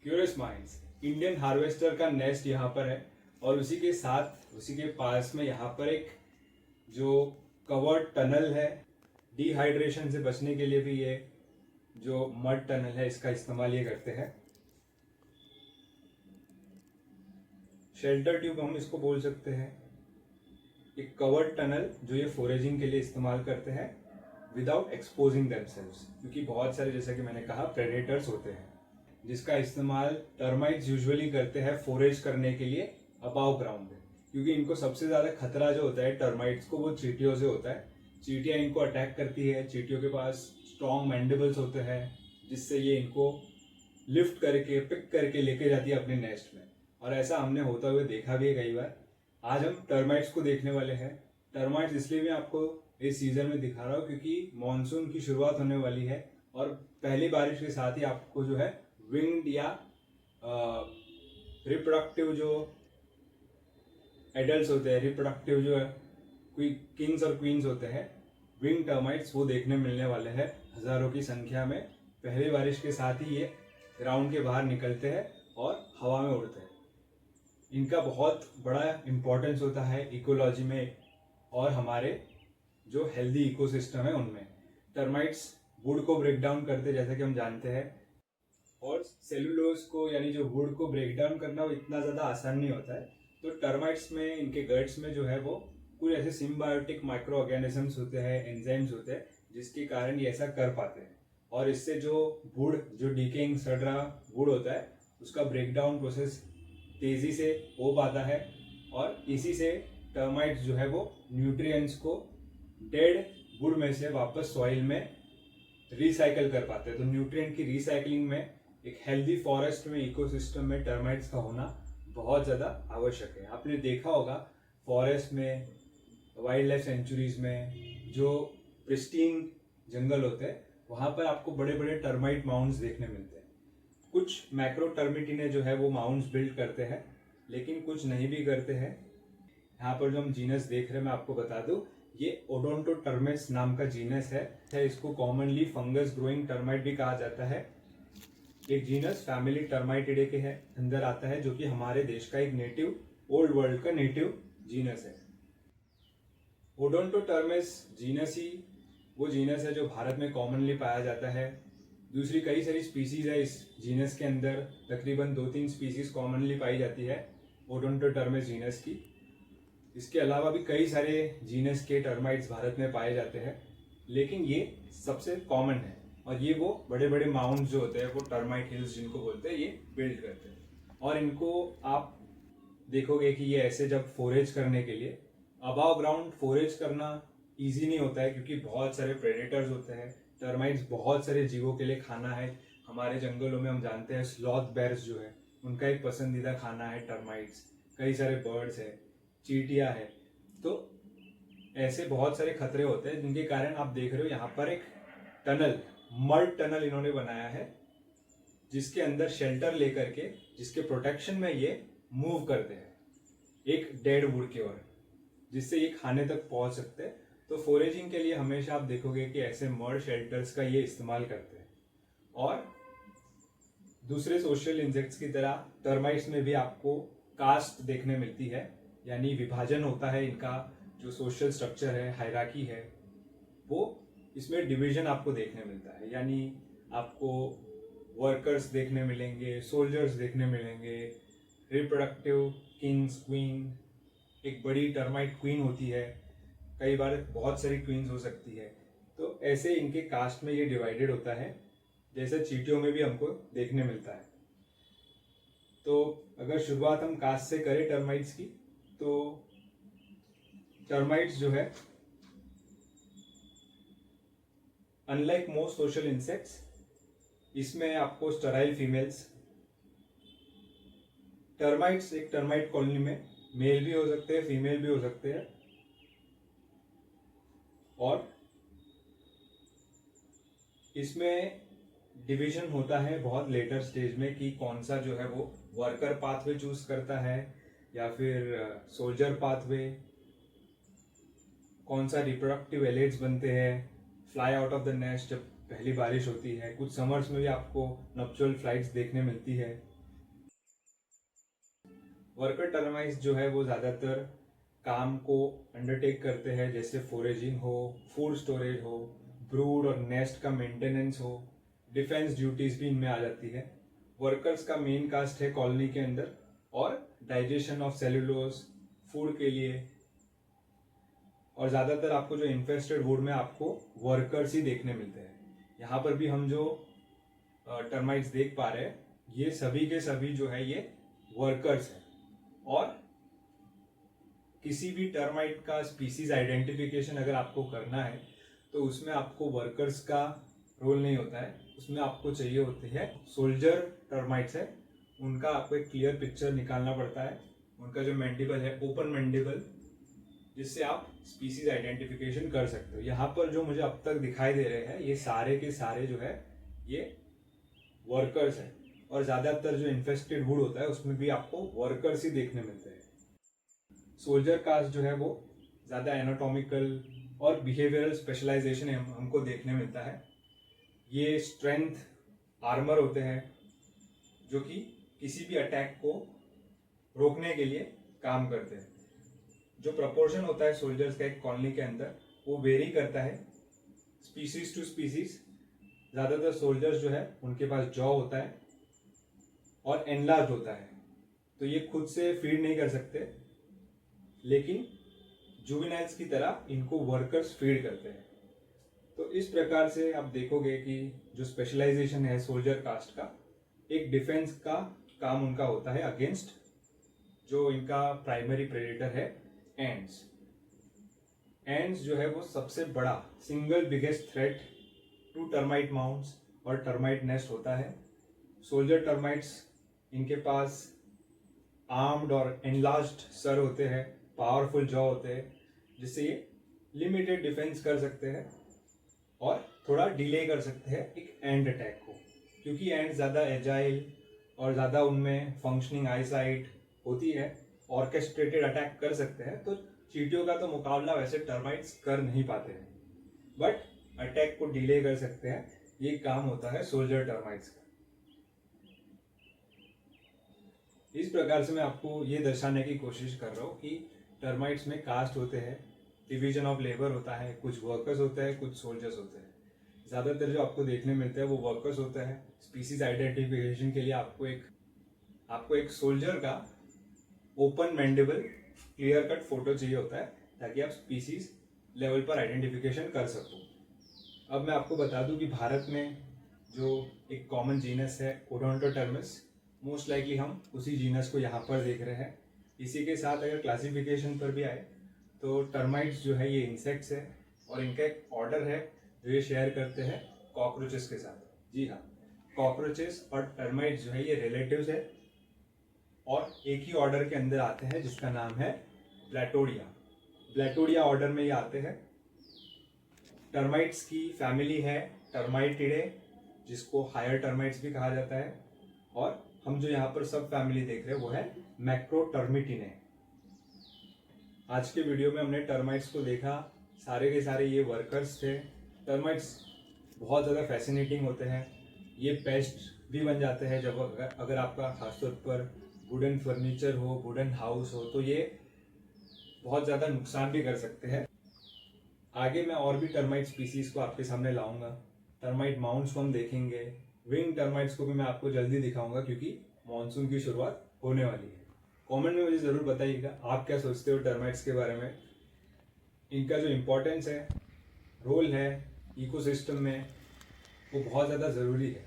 Curious minds Indian harvester का nest यहाँ पर है और उसी के साथ उसी के पास में यहाँ पर एक जो कवर्ड टनल है। डिहाइड्रेशन से बचने के लिए भी ये जो मड टनल है इसका इस्तेमाल ये करते हैं। शेल्टर ट्यूब हम इसको बोल सकते हैं। एक कवर्ड टनल जो ये फोरेजिंग के लिए इस्तेमाल करते हैं विदाउट एक्सपोजिंग देमसेल्व्स, क्योंकि बहुत सारे जैसा कि मैंने कहा प्रेडेटर्स होते हैं जिसका इस्तेमाल टर्माइट्स यूजुअली करते हैं फोरेज करने के लिए अबाव ग्राउंड में, क्योंकि इनको सबसे ज्यादा खतरा जो होता है टर्माइट्स को वो चींटियों से होता है। चींटियां इनको अटैक करती है। चींटियों के पास स्ट्रॉन्ग मैंडिबल्स होते हैं जिससे ये इनको लिफ्ट करके पिक करके लेके जाती है अपने नेस्ट में, और ऐसा हमने होता हुए देखा भी है कई बार। आज हम टर्माइट्स को देखने वाले हैं। टर्माइट्स इसलिए मैं आपको इस सीजन में दिखा रहा हूँ क्योंकि मॉनसून की शुरुआत होने वाली है और पहली बारिश के साथ ही आपको जो है विंग्ड या रिप्रोडक्टिव जो एडल्ट्स होते हैं, रिप्रोडक्टिव जो कोई किंग्स और क्वींस होते हैं, विंग टर्माइट्स वो देखने मिलने वाले हैं हजारों की संख्या में। पहली बारिश के साथ ही ये ग्राउंड के बाहर निकलते हैं और हवा में उड़ते हैं। इनका बहुत बड़ा इम्पोर्टेंस होता है इकोलॉजी में और हमारे जो हेल्दी इकोसिस्टम है उनमें। टर्माइट्स वुड को ब्रेक डाउन करते जैसा कि हम जानते हैं, और सेलुलोज को यानी जो वुड को ब्रेक डाउन करना वो इतना ज़्यादा आसान नहीं होता है। तो टर्माइट्स में इनके गट्स में जो है वो कुछ ऐसे सिम्बायोटिक माइक्रो ऑर्गेनिजम्स होते हैं, एंजाइम्स होते हैं जिसके कारण ये ऐसा कर पाते हैं, और इससे जो वुड जो डिकेइंग सड़ रहा वुड होता है उसका ब्रेक डाउन प्रोसेस तेजी से हो पाता है, और इसी से टर्माइट्स जो है वो न्यूट्रिएंट्स को डेड वुड में से वापस सॉइल में रिसाइकल कर पाते हैं। तो न्यूट्रिएंट की रिसाइकलिंग में एक हेल्दी फॉरेस्ट में इकोसिस्टम में टर्माइट्स का होना बहुत ज़्यादा आवश्यक है। आपने देखा होगा फॉरेस्ट में, वाइल्ड लाइफ सेंचुरीज में जो प्रिस्टीन जंगल होते हैं वहाँ पर आपको बड़े बड़े टर्माइट माउंट्स देखने मिलते हैं। कुछ मैक्रो टर्मिटिने जो है वो माउंट्स बिल्ड करते हैं, लेकिन कुछ नहीं भी करते हैं। यहाँ पर जो हम जीनस देख रहे हैं मैं आपको बता दूं, ये ओडोंटोटर्मेस नाम का जीनस है। इसको कॉमनली फंगस ग्रोइंग टर्माइट भी कहा जाता है। एक जीनस फैमिली टर्माइटिडे के है अंदर आता है, जो कि हमारे देश का एक नेटिव, ओल्ड वर्ल्ड का नेटिव जीनस है। ओडोंटोटर्मेस जीनस ही वो जीनस है जो भारत में कॉमनली पाया जाता है। दूसरी कई सारी स्पीसीज है इस जीनस के अंदर, तकरीबन 2-3 स्पीसीज कॉमनली पाई जाती है ओडोंटोटर्मेस जीनस की। इसके अलावा भी कई सारे जीनस के टर्माइट्स भारत में पाए जाते हैं, लेकिन ये सबसे कॉमन है। और ये वो बड़े बड़े माउंट जो होते हैं वो टर्माइट हिल्स जिनको बोलते हैं, ये बिल्ड करते हैं। और इनको आप देखोगे कि ये ऐसे जब फोरेज करने के लिए अबाव ग्राउंड फोरेज करना इजी नहीं होता है, क्योंकि बहुत सारे प्रेडेटर्स होते हैं। टर्माइट्स बहुत सारे जीवों के लिए खाना है। हमारे जंगलों में हम जानते हैं स्लॉथ बेयर्स जो है उनका एक पसंदीदा खाना है टर्माइट्स। कई सारे बर्ड्स है, चींटियां है। तो ऐसे बहुत सारे खतरे होते हैं जिनके कारण आप देख रहे हो यहाँ पर एक टनल, मड टनल इन्होंने बनाया है, जिसके अंदर शेल्टर लेकर के, जिसके प्रोटेक्शन में ये मूव करते हैं एक डेड वुड की ओर, जिससे ये खाने तक पहुंच सकते हैं। तो फोरेजिंग के लिए हमेशा आप देखोगे कि ऐसे मड शेल्टर्स का ये इस्तेमाल करते हैं। और दूसरे सोशल इंसेक्ट्स की तरह टर्माइट्स में भी आपको कास्ट देखने मिलती है, यानी विभाजन होता है इनका। जो सोशल स्ट्रक्चर है, हायरार्की है, वो इसमें डिवीजन आपको देखने मिलता है। यानी आपको वर्कर्स देखने मिलेंगे, सोल्जर्स देखने मिलेंगे, रिप्रोडक्टिव किंग्स, क्वीन, एक बड़ी टर्माइट क्वीन होती है, कई बार बहुत सारी क्वींस हो सकती है। तो ऐसे इनके कास्ट में ये डिवाइडेड होता है, जैसे चींटियों में भी हमको देखने मिलता है। तो अगर शुरुआत हम कास्ट से करें टर्माइट्स की, तो टर्माइट्स जो है अनलाइक मोस्ट सोशल इंसेक्ट्स, इसमें आपको स्टेराइल फीमेल्स, टर्माइट्स एक टर्माइट कॉलोनी में मेल भी हो सकते हैं, फीमेल भी हो सकते हैं। और इसमें डिवीजन होता है बहुत लेटर स्टेज में कि कौन सा जो है वो वर्कर पाथवे चूज करता है या फिर सोल्जर पाथवे, कौन सा रिप्रोडक्टिव एलिड्स बनते हैं, fly out of the nest जब पहली बारिश होती है। कुछ समर्स में भी आपको नप्चुअल फ्लाइट्स देखने मिलती है। वर्कर टर्माइट्स जो है वो ज़्यादातर काम को अंडरटेक करते हैं, जैसे फोरेजिंग हो, फूड स्टोरेज हो, ब्रूड और नेस्ट का मेंटेनेंस हो, डिफेंस ड्यूटीज भी इनमें आ जाती है। वर्कर्स का मेन कास्ट है कॉलोनी के अंदर, और डाइजेशन ऑफ सेलुलोज फूड के लिए। और ज़्यादातर आपको जो इन्फेस्टेड वुड में आपको वर्कर्स ही देखने मिलते हैं। यहाँ पर भी हम जो टर्माइट्स देख पा रहे हैं, ये सभी के सभी जो है ये वर्कर्स हैं। और किसी भी टर्माइट का स्पीसीज आइडेंटिफिकेशन अगर आपको करना है तो उसमें आपको वर्कर्स का रोल नहीं होता है, उसमें आपको चाहिए होती है सोल्जर टर्माइट्स है, उनका आपको एक क्लियर पिक्चर निकालना पड़ता है। उनका जो मैंडिबल है ओपन मैंडिबल, जिससे आप स्पीसीज आइडेंटिफिकेशन कर सकते हो। यहाँ पर जो मुझे अब तक दिखाई दे रहे हैं ये सारे के सारे जो है ये वर्कर्स हैं। और ज़्यादातर जो इन्फेस्टेड वुड होता है उसमें भी आपको वर्कर्स ही देखने मिलते हैं। सोल्जर कास्ट जो है वो ज़्यादा एनाटॉमिकल और बिहेवियरल स्पेशलाइजेशन हमको देखने मिलता है। ये स्ट्रेंथ आर्मर होते हैं जो कि किसी भी अटैक को रोकने के लिए काम करते हैं। जो प्रपोर्शन होता है सोल्जर्स का एक कॉलोनी के अंदर वो वेरी करता है स्पीसीज टू स्पीसीज। ज़्यादातर सोल्जर्स जो है उनके पास जॉ होता है और एनलार्ज होता है, तो ये खुद से फीड नहीं कर सकते, लेकिन जुवेनाइल्स की तरह इनको वर्कर्स फीड करते हैं। तो इस प्रकार से आप देखोगे कि जो स्पेशलाइजेशन है सोल्जर कास्ट का, एक डिफेंस का काम उनका होता है अगेंस्ट जो इनका प्राइमरी प्रेडेटर है एंड्स। एंड्स जो है वो सबसे बड़ा single biggest threat to termite mounds और टर्माइट नेस्ट होता है। सोल्जर टर्माइट्स इनके पास आर्म्ड और एनलार्ज्ड सर होते हैं, पावरफुल जॉ होते हैं, जिससे ये लिमिटेड डिफेंस कर सकते हैं और थोड़ा डिले कर सकते हैं एक एंड अटैक को, क्योंकि एंड ज़्यादा एजाइल और ज़्यादा उनमें फंक्शनिंग आईसाइट होती है, ऑर्केस्ट्रेटेड अटैक कर सकते हैं। तो चींटियों का तो मुकाबला वैसे टर्माइट्स कर नहीं पाते हैं, बट अटैक को डिले कर सकते हैं। ये काम होता है सोल्जर टर्माइट्स का। इस प्रकार से मैं आपको ये दर्शाने की कोशिश कर रहा हूँ कि टर्माइट्स में कास्ट होते हैं, डिवीजन ऑफ लेबर होता है, कुछ वर्कर्स होते हैं, कुछ सोल्जर्स होते हैं। ज़्यादातर जो आपको देखने मिलते हैं वो वर्कर्स होते हैं। स्पीसीज आइडेंटिफिकेशन के लिए आपको एक सोल्जर का open mandible clear cut photo चाहिए होता है, ताकि आप स्पीसीज लेवल पर आइडेंटिफिकेशन कर सको। अब मैं आपको बता दूं कि भारत में जो एक कॉमन जीनस है ओडोंटोटर्मस, मोस्ट लाइकली हम उसी जीनस को यहाँ पर देख रहे हैं। इसी के साथ अगर क्लासिफिकेशन पर भी आए तो टर्माइट्स जो है ये इंसेक्ट्स है, और इनका एक ऑर्डर है जो ये शेयर करते हैं कॉकरोचेस के साथ। जी हाँ, कॉकरोचेस और टर्माइट्स जो है ये रिलेटिव्स है और एक ही ऑर्डर के अंदर आते हैं जिसका नाम है ब्लैटोडिया। ब्लैटोडिया ऑर्डर में ये आते हैं। टर्माइट्स की फैमिली है टर्माइटिडे, जिसको हायर टर्माइट्स भी कहा जाता है, और हम जो यहाँ पर सब फैमिली देख रहे हैं वो है मैक्रोटर्मिटिने। आज के वीडियो में हमने टर्माइट्स को देखा, सारे के सारे ये वर्कर्स थे। टर्माइट्स बहुत ज़्यादा फैसिनेटिंग होते हैं। ये पेस्ट भी बन जाते हैं जब अगर आपका खासतौर पर वुडन फर्नीचर हो, वुडन हाउस हो, तो ये बहुत ज़्यादा नुकसान भी कर सकते हैं। आगे मैं और भी टर्माइट स्पीसीज को आपके सामने लाऊंगा। टर्माइट माउंट्स को हम देखेंगे, विंग टर्माइट्स को भी मैं आपको जल्दी दिखाऊंगा, क्योंकि मॉनसून की शुरुआत होने वाली है। कमेंट में मुझे ज़रूर बताइएगा आप क्या सोचते हो टर्माइट्स के बारे में। इनका जो इम्पोर्टेंस है, रोल है इकोसिस्टम में, वो बहुत ज़्यादा ज़रूरी है।